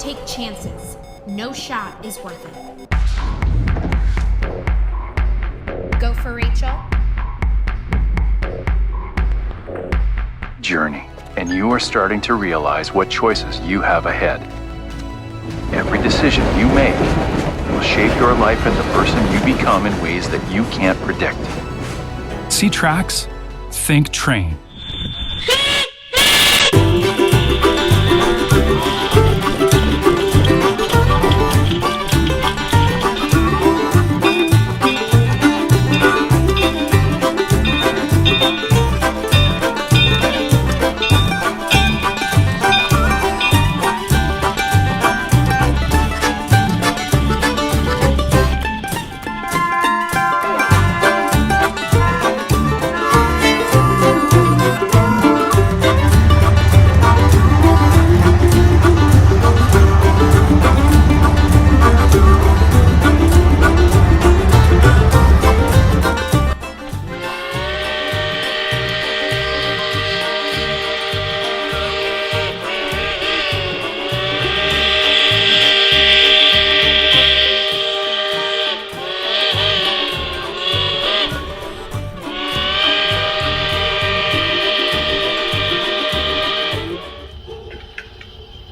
take chances. No shot is worth it. Go for Rachel. Journey, and you are starting to realize what choices you have ahead. Every decision you make will shape your life and the person you become in ways that you can't predict. See tracks? Think train.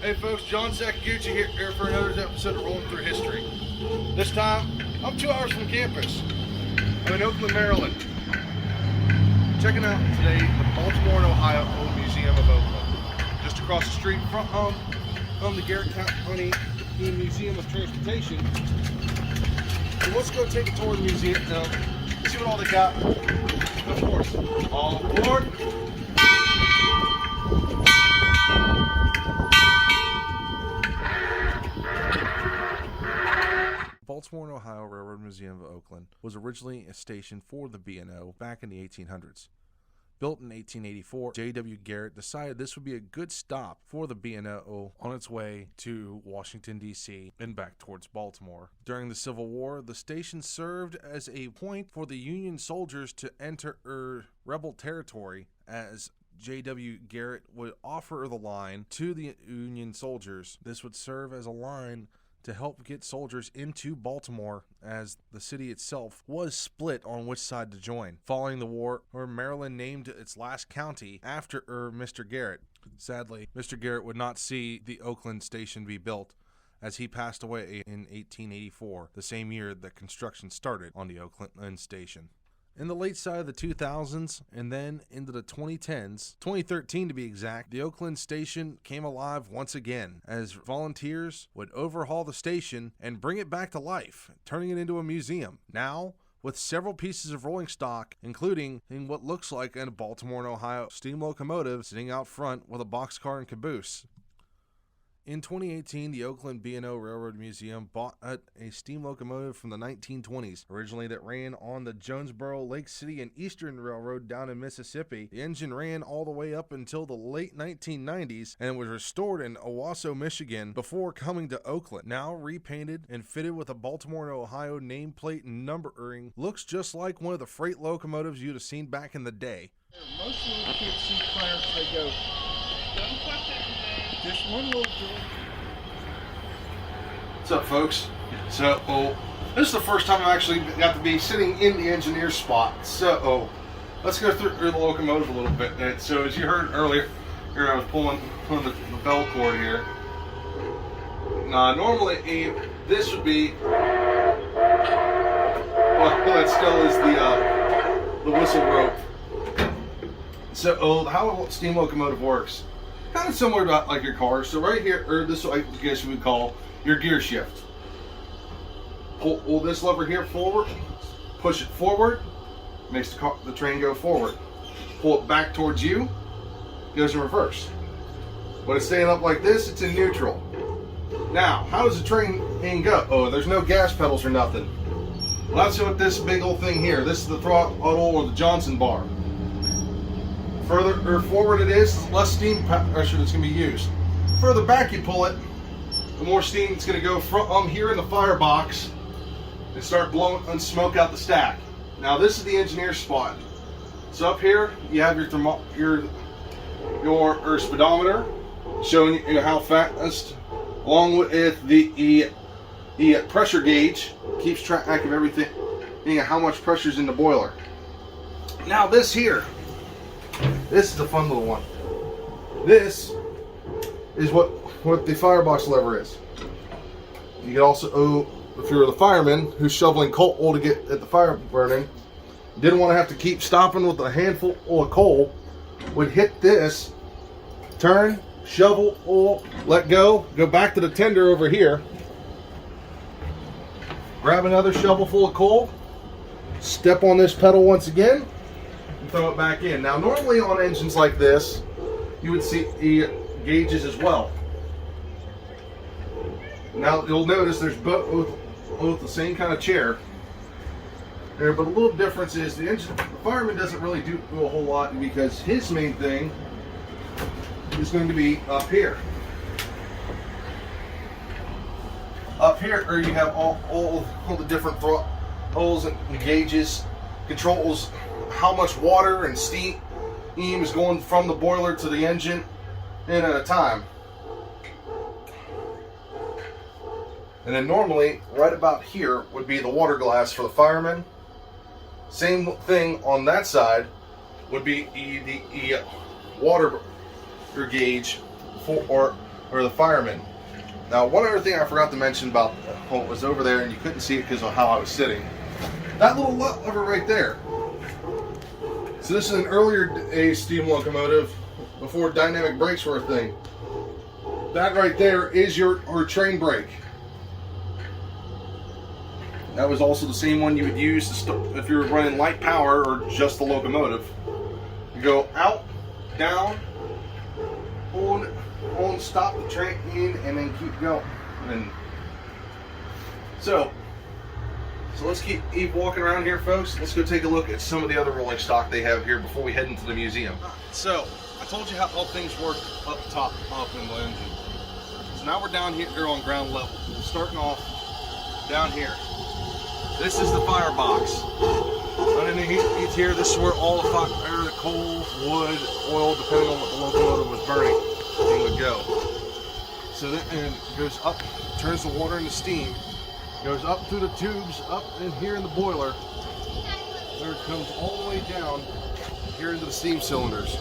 Hey folks, John Sakaguchi here for another episode of Rolling Through History. This time, I'm 2 hours from campus. I'm in Oakland, Maryland. Checking out today the Baltimore and Ohio Museum of Oakland. Just across the street from the Garrett County Museum of Transportation. So let's go take a tour of the museum now, see what all they got. Of course, all aboard. Baltimore and Ohio Railroad Museum of Oakland was originally a station for the B&O back in the 1800s. Built in 1884, J.W. Garrett decided this would be a good stop for the B&O on its way to Washington, D.C. and back towards Baltimore. During the Civil War, the station served as a point for the Union soldiers to enter rebel territory, as J.W. Garrett would offer the line to the Union soldiers. This would serve as a line to help get soldiers into Baltimore, as the city itself was split on which side to join. Following the war, Maryland named its last county after Mr. Garrett. Sadly, Mr. Garrett would not see the Oakland station be built, as he passed away in 1884, the same year that construction started on the Oakland station. In the late side of the 2000s and then into the 2010s, 2013 to be exact, the Oakland station came alive once again as volunteers would overhaul the station and bring it back to life, turning it into a museum. Now, with several pieces of rolling stock, including in what looks like a Baltimore and Ohio steam locomotive sitting out front with a boxcar and caboose. In 2018, the Oakland B&O Railroad Museum bought a steam locomotive from the 1920s, originally that ran on the Jonesboro, Lake City, and Eastern Railroad down in Mississippi. The engine ran all the way up until the late 1990s and was restored in Owasso, Michigan before coming to Oakland. Now repainted and fitted with a Baltimore and Ohio nameplate and numbering, looks just like one of the freight locomotives you'd have seen back in the day. Most of the kids see Clarence, they go, don't touch it today. Just one little door. What's up, folks? So, this is the first time I've actually got to be sitting in the engineer's spot. So, let's go through the locomotive a little bit. And so, as you heard earlier, here I was pulling the bell cord here. Now, normally this would be, well, that still is the whistle rope. So, how a steam locomotive works, kind of similar to like your car. So right here, or this I guess you would call your gear shift. Pull this lever here forward, push it forward, makes the train go forward. Pull it back towards you, goes in reverse. When it's staying up like this, it's in neutral. Now, how does the train go? Oh, there's no gas pedals or nothing. Well, that's what this big old thing here. This is the throttle or the Johnson bar. Further or forward it is, less steam pressure that's going to be used. Further back you pull it, the more steam it's going to go from here in the firebox and start blowing and smoke out the stack. Now this is the engineer's spot. So up here you have your speedometer showing you how fast along with the pressure gauge, keeps track of everything, how much pressure is in the boiler. Now this here, this is a fun little one. This is what the firebox lever is. You can also, if you're the fireman who's shoveling coal to get at the fire burning, didn't want to have to keep stopping with a handful of coal, would hit this, turn, shovel, oil, let go back to the tender over here, grab another shovel full of coal, step on this pedal once again, and throw it back in. Now normally on engines like this, you would see the gauges as well. Now you'll notice there's both the same kind of chair there, but a little difference is the fireman doesn't really do a whole lot, because his main thing is going to be up here. Up here, or you have all the different throttles and gauges, controls how much water and steam is going from the boiler to the engine in at a time. And then normally, right about here would be the water glass for the fireman. Same thing on that side would be the water gauge for the fireman. Now, one other thing I forgot to mention about what was over there, and you couldn't see it because of how I was sitting. That little lever right there. So this is an earlier day steam locomotive before dynamic brakes were a thing. That right there is your train brake. That was also the same one you would use if you were running light power or just the locomotive. You go out, down, on, stop the train, and then keep going. And so let's keep walking around here, folks. Let's go take a look at some of the other rolling stock they have here before we head into the museum. So I told you how things work up top, up in the engine. So now we're down here on ground level. We're starting off down here. This is the firebox. Underneath here, this is where all the fire, the coal, wood, oil, depending on what the locomotive was burning, thing would go. So then it goes up, turns the water into steam, goes up through the tubes, up in here in the boiler, there it comes all the way down here into the steam cylinders.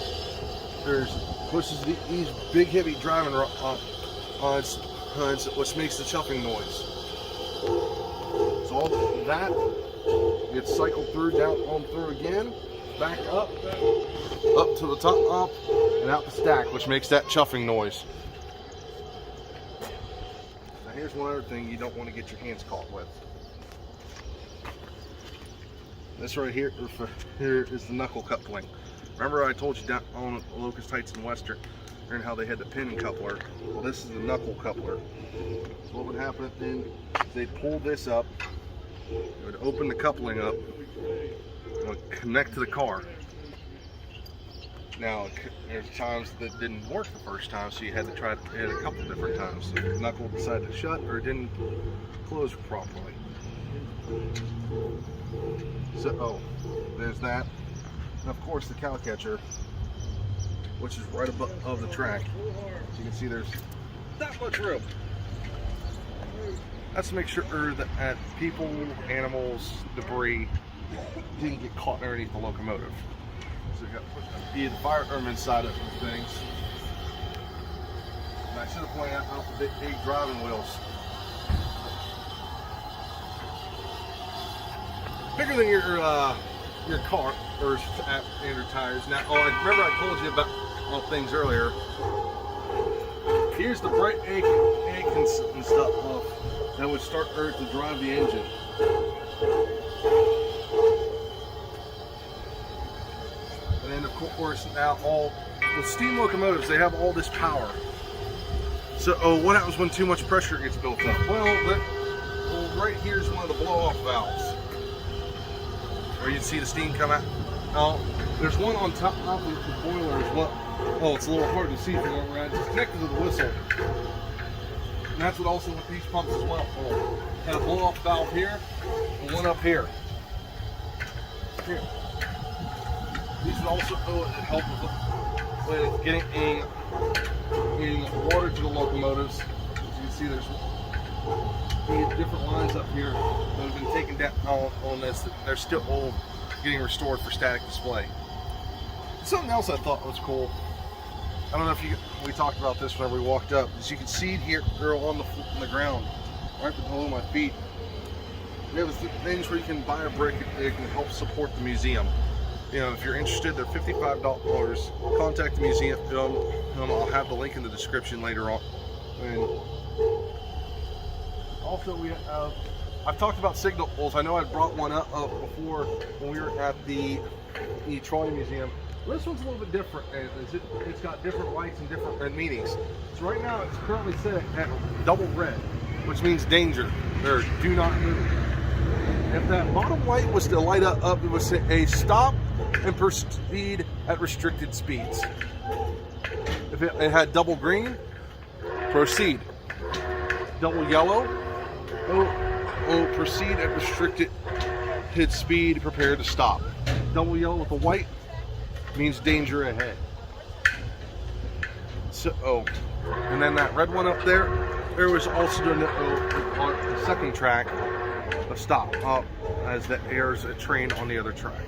Pushes these big heavy driving rods, which makes the chuffing noise. So all that gets cycled through, down on through again, back up to the top, and out the stack, which makes that chuffing noise. Now here's one other thing you don't want to get your hands caught with. This right here is the knuckle coupling. Remember I told you down on Locust Heights and Western and how they had the pin coupler? Well, this is the knuckle coupler. So what would happen then is they'd pull this up, it would open the coupling up, it would connect to the car. Now, there's times that didn't work the first time, so you had to try it a couple different times. So the knuckle decided to shut or it didn't close properly. So, there's that. And of course, the cow catcher, which is right above the track. So you can see there's that much room. That's to make sure that people, animals, debris didn't get caught underneath the locomotive. So you got the fireman side of things. And I should have pointed out the big driving wheels. Bigger than your car or standard tires. Now, remember I told you about things earlier. Here's the brake and stuff that would start to drive the engine. And then of course now with steam locomotives, they have all this power. So what happens when too much pressure gets built up? Well, right here's one of the blow-off valves, where you can see the steam come out. Now, there's one on top of the boiler as well. Oh, it's a little hard to see from where we're at. It's connected to the whistle. And that's what also with these pumps as well. Had a blow-off valve here and one up here. Here. These would also help with getting water to the locomotives. As you can see there's these different lines up here that have been taken down on this. They're still getting restored for static display. Something else I thought was cool. I don't know if we talked about this whenever we walked up. As you can see here, on the ground, right below my feet, we have things where you can buy a brick. It can help support the museum. You know, if you're interested, they're $55. Contact the museum. I'll have the link in the description later on. And also, I've talked about signals. I know I brought one up before when we were at the Troy Museum. This one's a little bit different. It's got different lights and different meanings. So right now, it's currently set at double red, which means danger, or do not move. If that bottom light was to light up, it would say a stop and proceed at restricted speeds. If it had double green, proceed. Double yellow, proceed at restricted speed, prepare to stop. Double yellow with a white means danger ahead. So, and then that red one up there was also doing the second track of stop, as there's a train on the other track.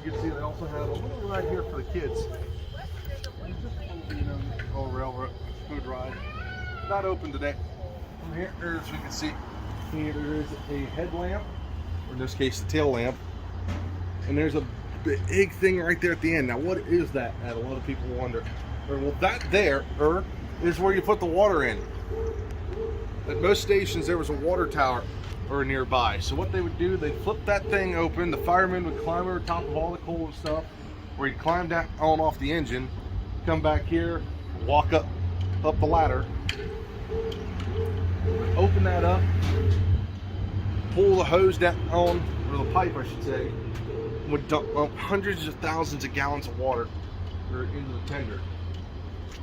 You can see they also have a little ride here for the kids. Just a little, railroad ride. Not open today. From here, as we can see, here is a headlamp, or in this case, the tail lamp. And there's a big thing right there at the end. Now, what is that? A lot of people wonder. Well, that there is where you put the water in. At most stations, there was a water tower nearby. So what they would do, they'd flip that thing open. The firemen would climb over top of all the coal and stuff, where he'd climb down on off the engine, come back here, walk up the ladder, open that up, pull the hose down, or the pipe, I should say, would dump hundreds of thousands of gallons of water into the tender.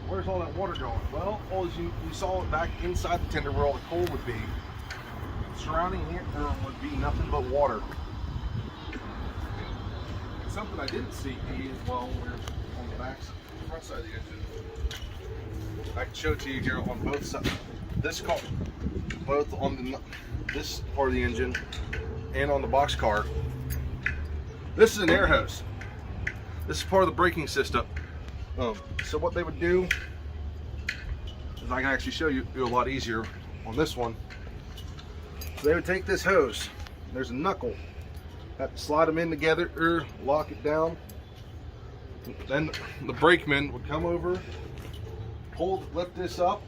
Where's all that water going? Well, as you saw it back inside the tender where all the coal would be. Surrounding here would be nothing but water. Something I didn't see as well when we were on the front side of the engine. I can show it to you here on both sides. This car, both on this part of the engine and on the box car. This is an air hose. This is part of the braking system. So what they would do is, I can actually show you a lot easier on this one. So they would take this hose. There's a knuckle. Have to slide them in together, lock it down. Then the brakeman would come over, lift this up,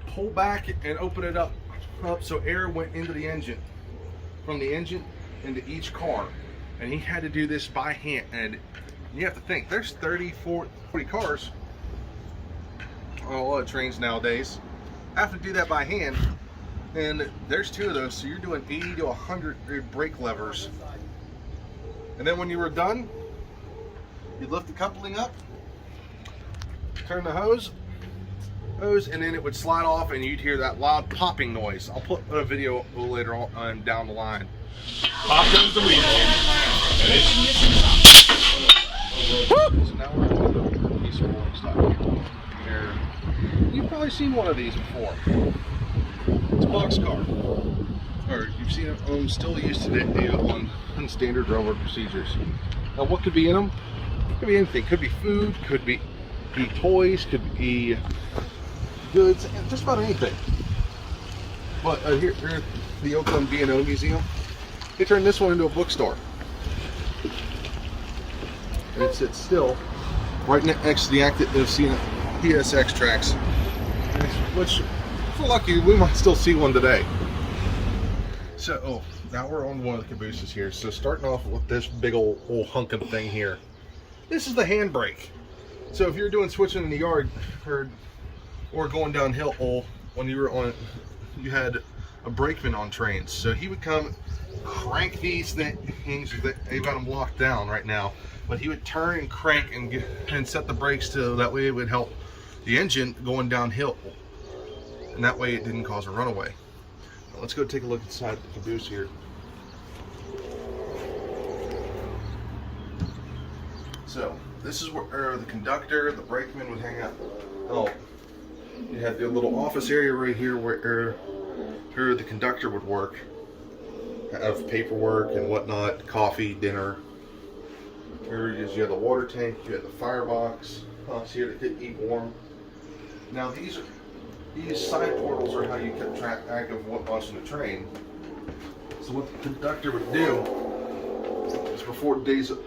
pull back, and open it up so air went into the engine, from the engine into each car. And he had to do this by hand. And you have to think, there's 30, 40 cars on a lot of trains nowadays. I have to do that by hand. And there's 2 of those, so you're doing 80 to 100 brake levers. And then when you were done, you'd lift the coupling up, turn the hose, and then it would slide off, and you'd hear that loud popping noise. I'll put a video a little later on down the line. Pop goes the wheel. So now we're on the piece of rolling stock here. You've probably seen one of these before. It's a box car. Or you've seen it still used today on standard railroad procedures. Now what could be in them? Could be anything. Could be food, could be toys, could be goods, just about anything. But here at the Oakland B&O Museum, they turned this one into a bookstore. And it sits still right next to the active PSX tracks, which, if we're lucky, we might still see one today. So, now we're on one of the cabooses here. So starting off with this big old hunkin' thing here. This is the handbrake. So if you're doing switching in the yard or going downhill, when you were on, you had a brakeman on trains. So he would come, crank these things. They've got them locked down right now. But he would turn and crank and set the brakes to that way it would help the engine going downhill, and that way it didn't cause a runaway. Now let's go take a look inside the caboose here. So this is where the conductor, the brakeman would hang out. Oh, You had the little office area right here where the conductor would work, have paperwork and whatnot, coffee, dinner. Here you had the water tank, you had the firebox here to keep warm. Now these side portals are how you kept track of what was in the train. So what the conductor would do is, before days of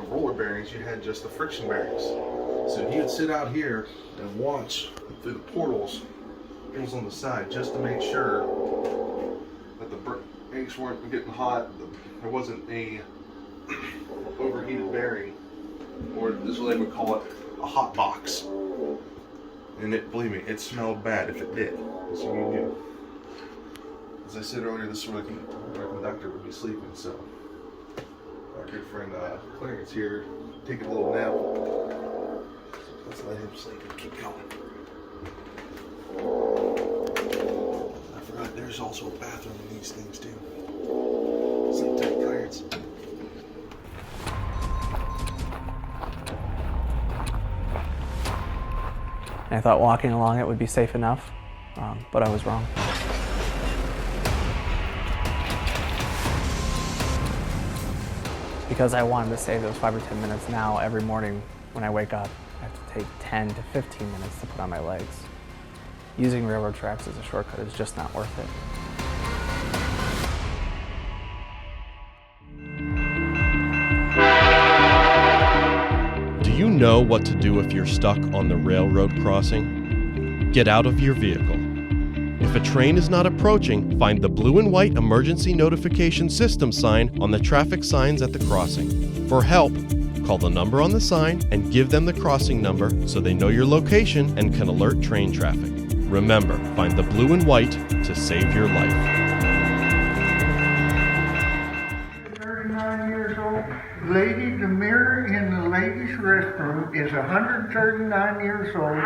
roller bearings, you had just the friction bearings. So he would sit out here and watch through the portals on the side, just to make sure that the bearings weren't getting hot, there wasn't a overheated bearing, or this is what they would call it, a hot box. And believe me, it smelled bad if it did. So you knew. As I said earlier, this is where the conductor would be sleeping. So our good friend Clarence here taking a little nap. So let's let him sleep and keep going. I forgot there's also a bathroom in these things too. Sleep tight, Clarence. I thought walking along it would be safe enough, but I was wrong. Because I wanted to save those 5 or 10 minutes now, every morning when I wake up, I have to take 10 to 15 minutes to put on my legs. Using railroad tracks as a shortcut is just not worth it. Do you know what to do if you're stuck on the railroad crossing? Get out of your vehicle. If a train is not approaching, find the blue and white emergency notification system sign on the traffic signs at the crossing. For help, call the number on the sign and give them the crossing number so they know your location and can alert train traffic. Remember, find the blue and white to save your life. 39 years old. Lady, the mirror in the ladies' restroom is 139 years old,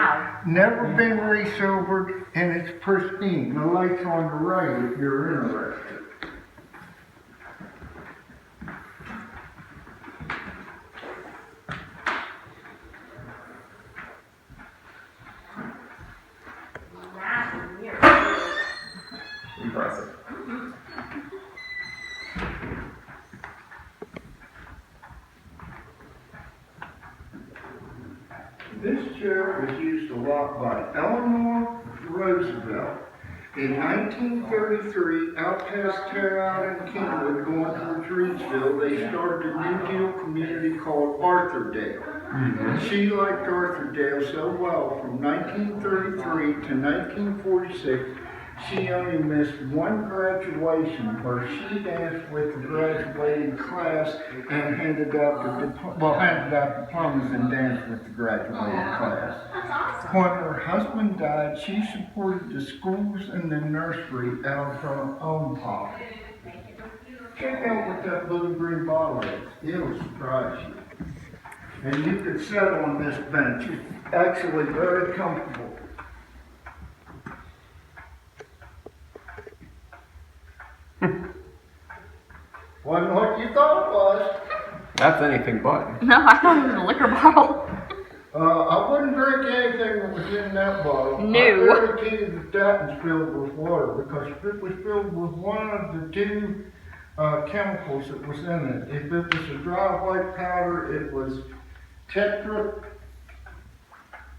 never been resilvered, and it's pristine. The light's on the right if you're interested. Impressive. This chair was used a lot by Eleanor Roosevelt. In 1933, out past Terre and Kingwood, going towards Reedsville, they started a New Deal community called Arthurdale. And she liked Arthurdale so well, from 1933 to 1946, she only missed one graduation where she danced with the graduating class and handed out diplomas and danced with the graduating class. When her husband died, she supported the schools and the nursery out of her own pocket. Check out what that blue-green bottle is. It'll surprise you. And you could sit on this bench. It's actually very comfortable. Wasn't what you thought it was. That's anything but. No, I thought it was a liquor bottle. I wouldn't drink anything that was in that bottle. No. I guarantee you that was filled with water, because if it was filled with one of the two chemicals that was in it, if it was a dry white powder, it was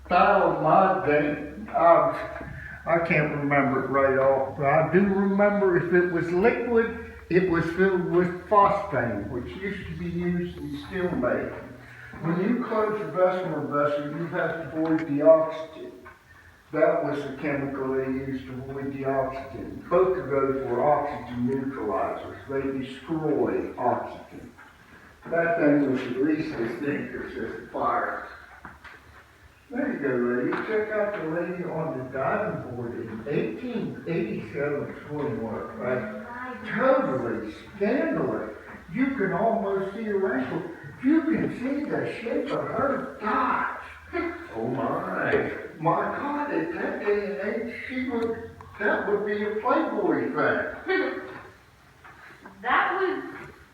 tetrabutylmodane. I can't remember it right off, but I do remember if it was liquid, it was filled with phosphane, which used to be used in steel making. When you close the Bessemer vessel, you have to void the oxygen. That was the chemical they used to void the oxygen. Both of those were oxygen neutralizers. They destroy oxygen. That thing was at least as dangerous as a fire. There you go, lady. Check out the lady on the diving board in 1887 swim work, right? Totally scandalous. You can almost see her ankle. You can see the shape of her thighs. Oh my. My God, at that day and age, that would be a Playboy thing. That would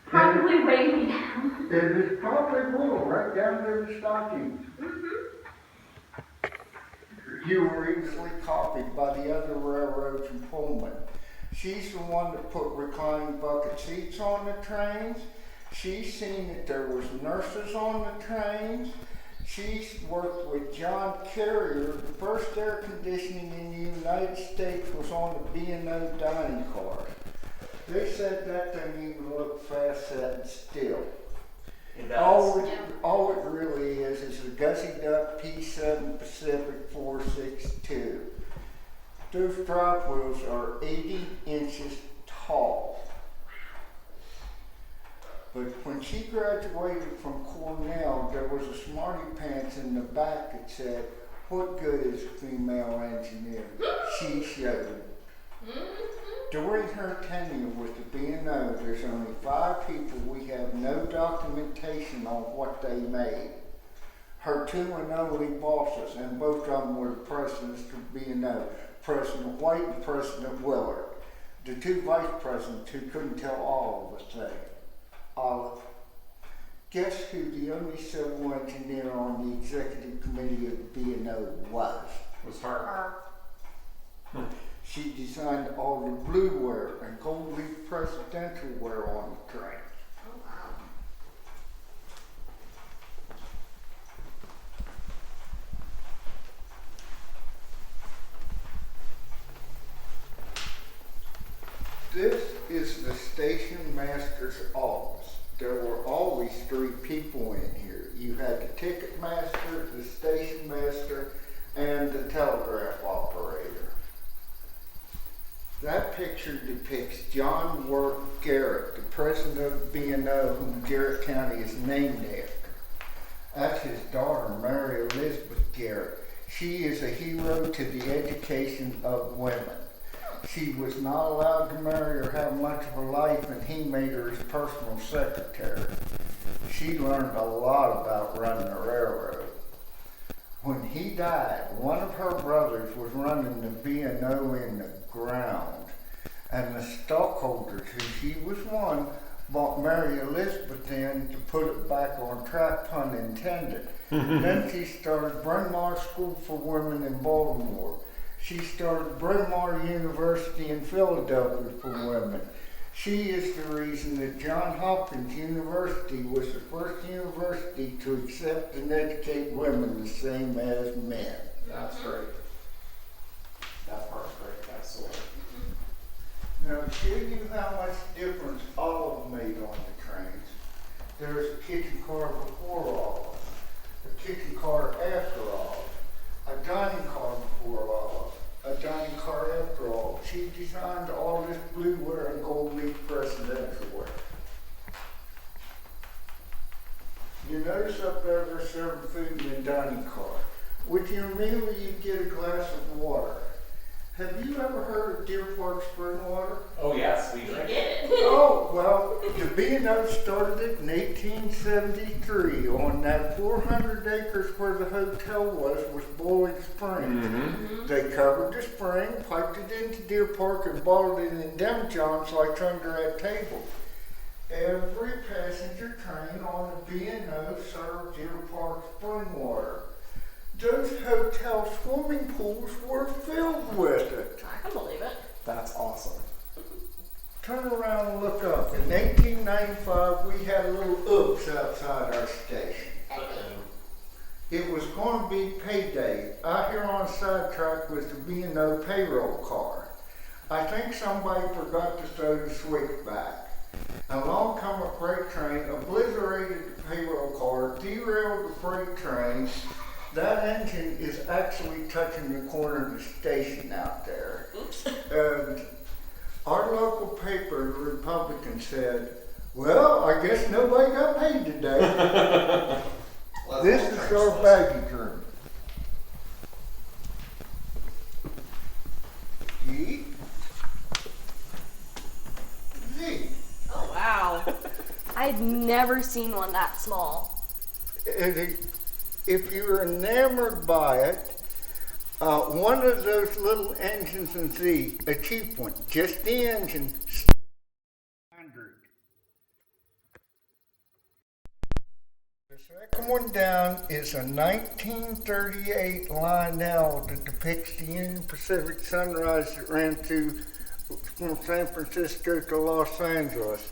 probably weigh me down. It is probably wool right down to the stockings. You were easily copied by the other railroads and Pullman. She's the one that put reclining bucket seats on the trains. She's seen that there was nurses on the trains. She's worked with John Carrier. The first air conditioning in the United States was on the B&O dining car. They said that didn't even look fast set still. It does. All it really is a gussied up P7 Pacific 462. Those drive wheels are 80 inches tall. But when she graduated from Cornell, there was a smarty pants in the back that said, "What good is a female engineer?" She showed. During her tenure with the B&O, there's only 5 people we have no documentation on what they made. Her 2 and only bosses, and both of them were the presidents of B&O, President White and President Willard. The 2 vice presidents who couldn't tell all of us things. Olive. Guess who the only civil engineer on the executive committee of the B&O was? Was her. She designed all the blue wear and gold leaf presidential wear on the trains. Oh, wow. This is the station master's office. There were always 3 people in here. You had the ticket master, the station master, and the telegraph operator. That picture depicts John Work Garrett, the president of B&O, whom Garrett County is named after. That's his daughter, Mary Elizabeth Garrett. She is a hero to the education of women. She was not allowed to marry or have much of a life, and he made her his personal secretary. She learned a lot about running a railroad. When he died, one of her brothers was running the B&O in the ground, and the stockholders, who she was one, bought Mary Elizabeth in to put it back on track, pun intended. Then she started Bryn Mawr School for Women in Baltimore. She started Bryn Mawr University in Philadelphia for women. She is the reason that Johns Hopkins University was the first university to accept and educate women the same as men. That's great. That part's great. Absolutely. Now, to show you how much difference Olive made on the trains, there's a kitchen car before Olive, a kitchen car after Olive, a dining car before Olive, a dining car after Olive. She designed all this blue wear and gold leaf presidential wear. You notice up there they're serving food in the dining car. With your meal, you get a glass of water. Have you ever heard of Deer Park spring water? Oh yes, we drink it. Oh, well, the B&O started it in 1873 on that 400 acres where the hotel was Boiling Spring. They covered the spring, piped it into Deer Park, and bottled it in demijohns like under that table. Every passenger train on the B&O served Deer Park spring water. Those hotel swimming pools were filled with it. I can believe it. That's awesome. Turn around and look up. In 1895, we had a little oops outside our station. It was going to be payday. Out here on the sidetrack was the B&O payroll car. I think somebody forgot to throw the switch back. Along come a freight train, obliterated the payroll car, derailed the freight train. That engine is actually touching the corner of the station out there. Oops. And our local paper, the Republican, said, "Well, I guess nobody got paid today." This is our baggage room. G. Z. Oh, wow. I've never seen one that small. If you're enamored by it, one of those little engines in Z, a cheap one, just the engine, 100. The Second one down is a 1938 Lionel that depicts the Union Pacific sunrise that ran through from San Francisco to Los Angeles.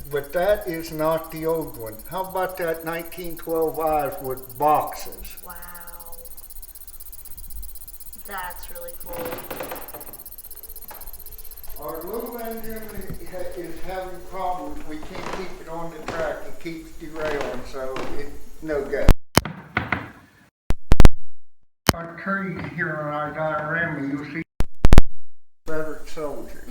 But that is not the old one. How about that 1912 eyes with boxes? Wow. That's really cool. Our little engine is having problems. We can't keep it on the track. It keeps derailing, so it's no good. Our trees here on our diorama, you'll see Confederate soldiers.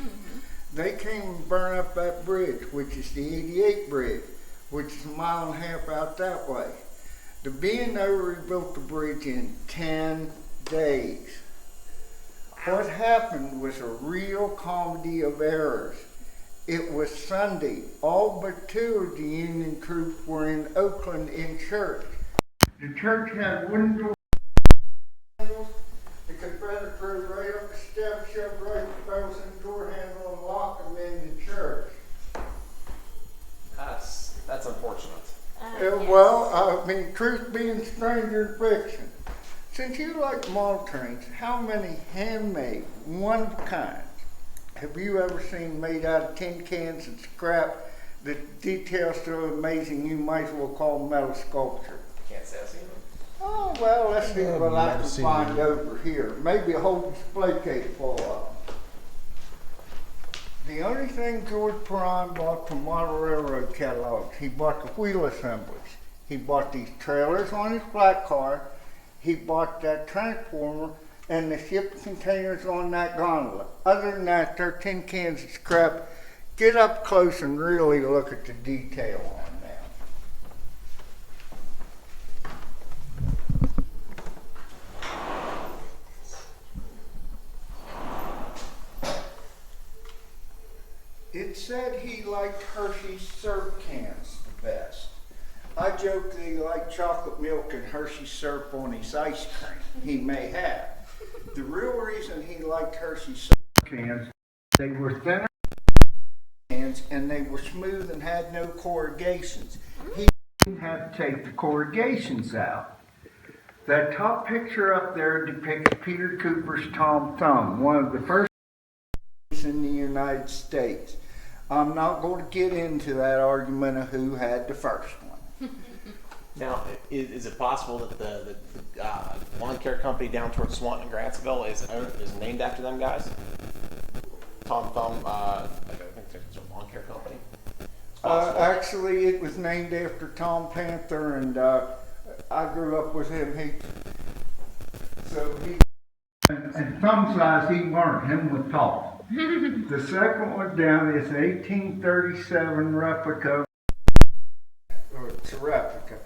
They came and burned up that bridge, which is the 88 bridge, which is a mile and a half out that way. The B&O rebuilt the bridge in 10 days. What happened was a real comedy of errors. It was Sunday. All but 2 of the Union troops were in Oakland in church. The church had wooden doors. The Confederate rode right up the steps, shoved right the bells in the door handle, and locked them in the church. That's unfortunate. Yes. Well, I mean, truth being stranger than fiction. Since you like model trains, how many handmade, one of a kind, have you ever seen made out of tin cans and scrap? The details so amazing you might as well call metal sculpture. Can't say I've seen them. Oh, well, let's see what I can find over here. Maybe a whole display case full of them. The only thing George Perron bought from model railroad catalogs, he bought the wheel assemblies. He bought these trailers on his flat car. He bought that transformer and the ship containers on that gondola. Other than that, they're tin cans of scrap. Get up close and really look at the detail on them. It said he liked Hershey's syrup cans the best. I joke that he liked chocolate milk and Hershey syrup on his ice cream. He may have. The real reason he liked Hershey syrup cans, they were thinner cans and they were smooth and had no corrugations. He didn't have to take the corrugations out. That top picture up there depicts Peter Cooper's Tom Thumb, one of the first in the United States. I'm not going to get into that argument of who had the first one. Now, is it possible that the lawn care company down towards Swanton and Grantsville is named after them guys? Tom Thumb, I think it's a lawn care company. Actually, it was named after Tom Panther, and I grew up with him. And thumb size, he weren't. Him was tall. The second one down is 1837 replica. Or it's a replica.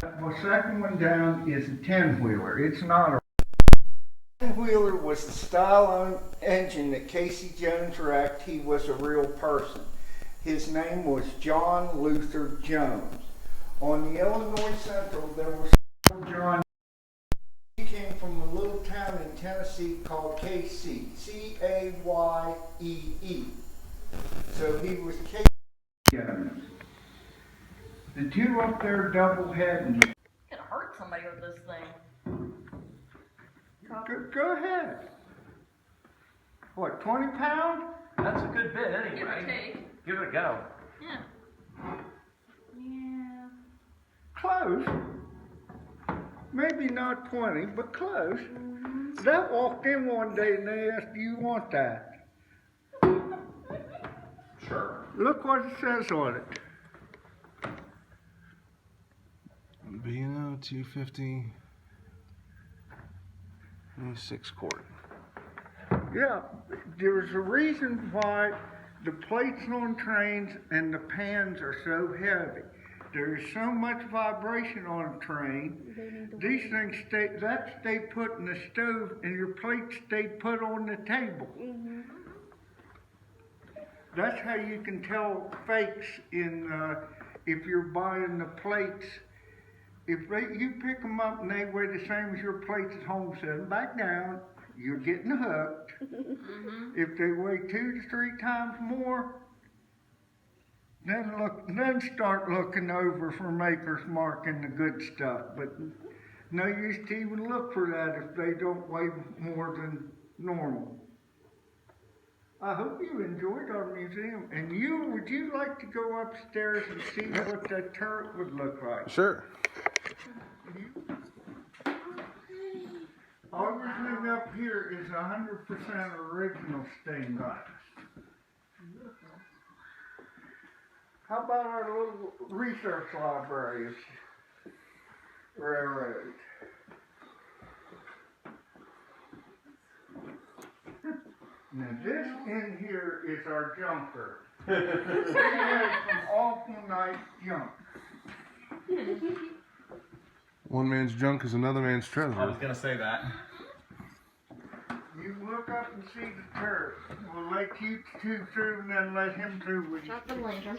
The second one down is a 10-wheeler. It's not a 10-wheeler was the style engine that Casey Jones wrecked. He was a real person. His name was John Luther Jones. On the Illinois Central, there was John. He came from a little town in Tennessee called KC, C-A-Y-E-E. So he was Casey Jones. The two up there double heading. Gonna hurt somebody with this thing. Go ahead. What, 20 pounds? That's a good bit anyway. Give or take. Give it a go. Yeah. Yeah. Close. Maybe not 20, but close. That walked in one day and they asked, do you want that? Sure. Look what it says on it. B&O 250, 6 quart. Yeah, there's a reason why the plates on trains and the pans are so heavy. There is so much vibration on a train. These things stay put in the stove and your plates stay put on the table. Mm-hmm. That's how you can tell fakes if you're buying the plates. If you pick them up and they weigh the same as your plates at home, set them back down, you're getting hooked. Mm-hmm. If they weigh 2 to 3 times more, Then start looking over for Maker's Mark and the good stuff. But no use to even look for that if they don't weigh more than normal. I hope you enjoyed our museum. And would you like to go upstairs and see what that turret would look like? Sure. Everything up here is 100% original stained glass. How about our little research libraries? Railroad. Now this in here is our junker. We have some awful nice junk. One man's junk is another man's treasure. I was gonna say that. You look up and see the turret. We'll let you two through and then let him through with you. Shut the lantern.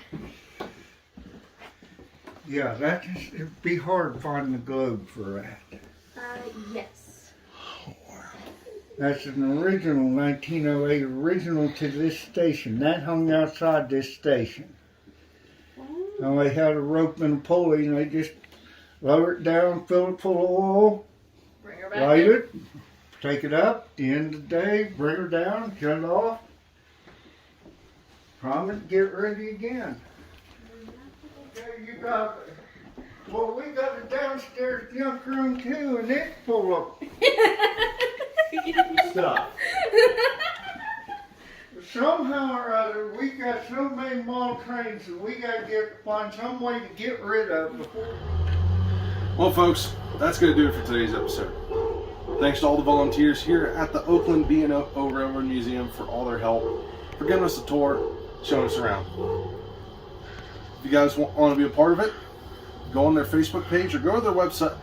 Yeah, it'd be hard finding the globe for that. Yes. That's an original 1908, original to this station. That hung outside this station. Now they had a rope and a pulley and they just lower it down, fill it full of oil, Bring her back light in. it, take it up, at the end of the day, bring her down, shut it off, prime it, get ready again. Okay, you got, well, we got a downstairs junk room too, and it's full of Stuff. somehow or other, we got so many model trains that we got to find some way to get rid of before. Well, folks, that's going to do it for today's episode. Thanks to all the volunteers here at the Oakland B&O Railroad Museum for all their help, for giving us a tour, showing us around. If you guys want to be a part of it, go on their Facebook page or go to their website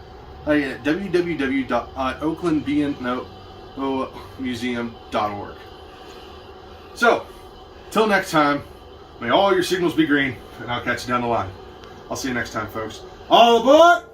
at www.oaklandbnomuseum.org. So, till next time, may all your signals be green, and I'll catch you down the line. I'll see you next time, folks. All aboard!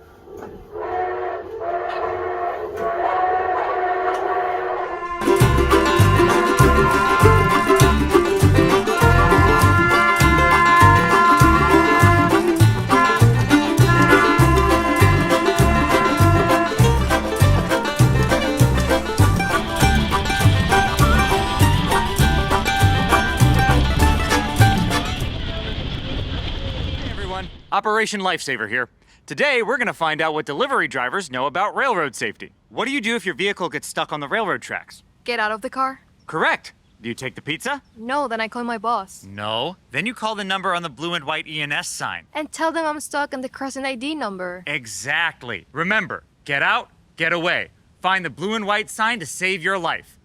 Operation Lifesaver here. Today, we're going to find out what delivery drivers know about railroad safety. What do you do if your vehicle gets stuck on the railroad tracks? Get out of the car? Correct. Do you take the pizza? No, then I call my boss. No. Then you call the number on the blue and white ENS sign. And tell them I'm stuck on the Crescent ID number. Exactly. Remember, get out, get away. Find the blue and white sign to save your life.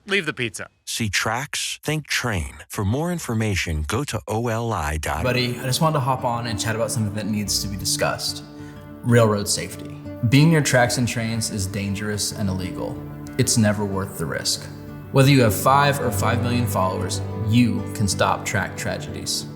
Leave the pizza. See tracks, think train. For more information, go to oli.org. Buddy, I just wanted to hop on and chat about something that needs to be discussed. Railroad safety. Being near tracks and trains is dangerous and illegal. It's never worth the risk. Whether you have 5 or 5 million followers, you can stop track tragedies.